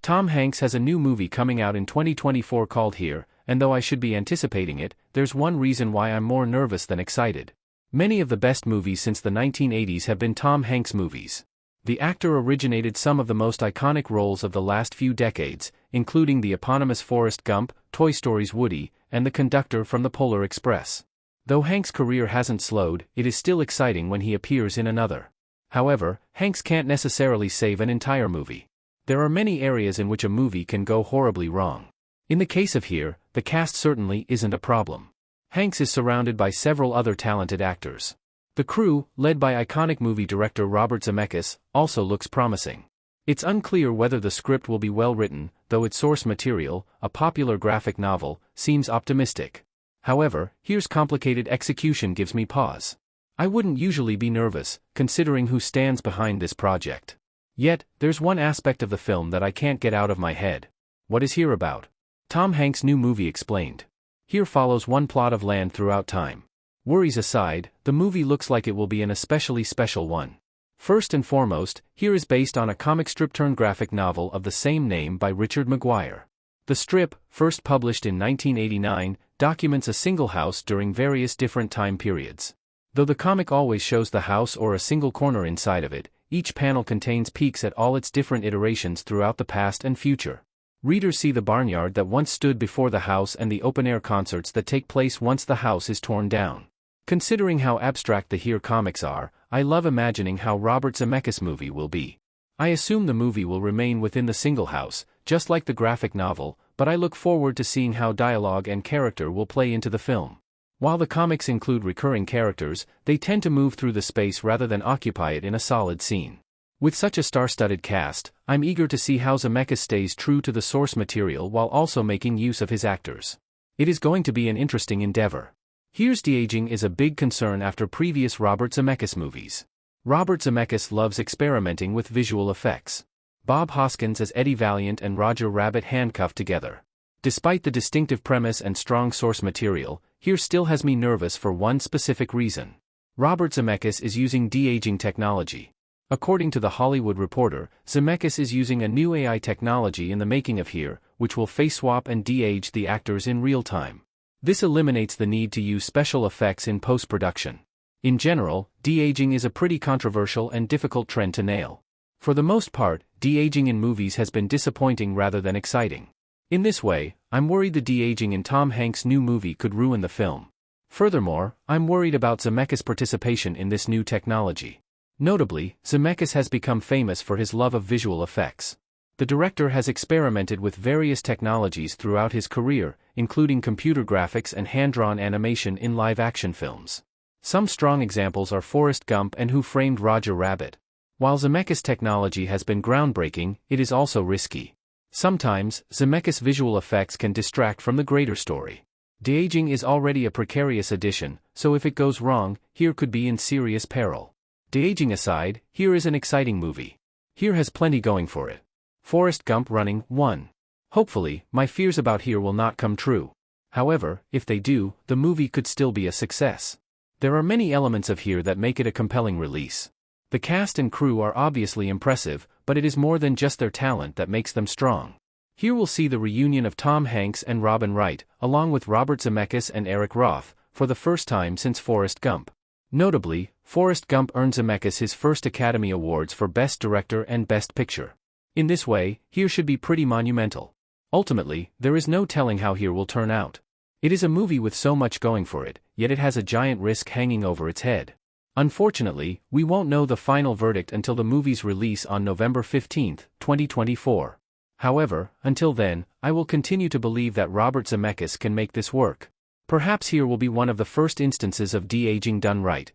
Tom Hanks has a new movie coming out in 2024 called Here, and though I should be anticipating it, there's one reason why I'm more nervous than excited. Many of the best movies since the 1980s have been Tom Hanks movies. The actor originated some of the most iconic roles of the last few decades, including the eponymous Forrest Gump, Toy Story's Woody, and the conductor from the Polar Express. Though Hanks' career hasn't slowed, it is still exciting when he appears in another. However, Hanks can't necessarily save an entire movie. There are many areas in which a movie can go horribly wrong. In the case of Here, the cast certainly isn't a problem. Hanks is surrounded by several other talented actors. The crew, led by iconic movie director Robert Zemeckis, also looks promising. It's unclear whether the script will be well written, though its source material, a popular graphic novel, seems optimistic. However, Here's complicated execution gives me pause. I wouldn't usually be nervous, considering who stands behind this project. Yet, there's one aspect of the film that I can't get out of my head. What is Here about? Tom Hanks' new movie explained. Here follows one plot of land throughout time. Worries aside, the movie looks like it will be an especially special one. First and foremost, Here is based on a comic strip-turned-graphic novel of the same name by Richard Maguire. The strip, first published in 1989, documents a single house during various different time periods. Though the comic always shows the house or a single corner inside of it, each panel contains peeks at all its different iterations throughout the past and future. Readers see the barnyard that once stood before the house and the open-air concerts that take place once the house is torn down. Considering how abstract the Here comics are, I love imagining how Robert Zemeckis' movie will be. I assume the movie will remain within the single house, just like the graphic novel, but I look forward to seeing how dialogue and character will play into the film. While the comics include recurring characters, they tend to move through the space rather than occupy it in a solid scene. With such a star-studded cast, I'm eager to see how Zemeckis stays true to the source material while also making use of his actors. It is going to be an interesting endeavor. Here's de-aging is a big concern after previous Robert Zemeckis movies. Robert Zemeckis loves experimenting with visual effects. Bob Hoskins as Eddie Valiant and Roger Rabbit handcuffed together. Despite the distinctive premise and strong source material, Here still has me nervous for one specific reason. Robert Zemeckis is using de-aging technology. According to The Hollywood Reporter, Zemeckis is using a new AI technology in the making of Here, which will face-swap and de-age the actors in real time. This eliminates the need to use special effects in post-production. In general, de-aging is a pretty controversial and difficult trend to nail. For the most part, de-aging in movies has been disappointing rather than exciting. In this way, I'm worried the de-aging in Tom Hanks' new movie could ruin the film. Furthermore, I'm worried about Zemeckis' participation in this new technology. Notably, Zemeckis has become famous for his love of visual effects. The director has experimented with various technologies throughout his career, including computer graphics and hand-drawn animation in live-action films. Some strong examples are Forrest Gump and Who Framed Roger Rabbit. While Zemeckis' technology has been groundbreaking, it is also risky. Sometimes, Zemeckis' visual effects can distract from the greater story. De-aging is already a precarious addition, so if it goes wrong, Here could be in serious peril. De-aging aside, Here is an exciting movie. Here has plenty going for it. Forrest Gump running, 1. Hopefully, my fears about Here will not come true. However, if they do, the movie could still be a success. There are many elements of Here that make it a compelling release. The cast and crew are obviously impressive, but it is more than just their talent that makes them strong. Here we'll see the reunion of Tom Hanks and Robin Wright, along with Robert Zemeckis and Eric Roth, for the first time since Forrest Gump. Notably, Forrest Gump earned Zemeckis his first Academy Awards for Best Director and Best Picture. In this way, Here should be pretty monumental. Ultimately, there is no telling how Here will turn out. It is a movie with so much going for it, yet it has a giant risk hanging over its head. Unfortunately, we won't know the final verdict until the movie's release on November 15, 2024. However, until then, I will continue to believe that Robert Zemeckis can make this work. Perhaps Here will be one of the first instances of de-aging done right.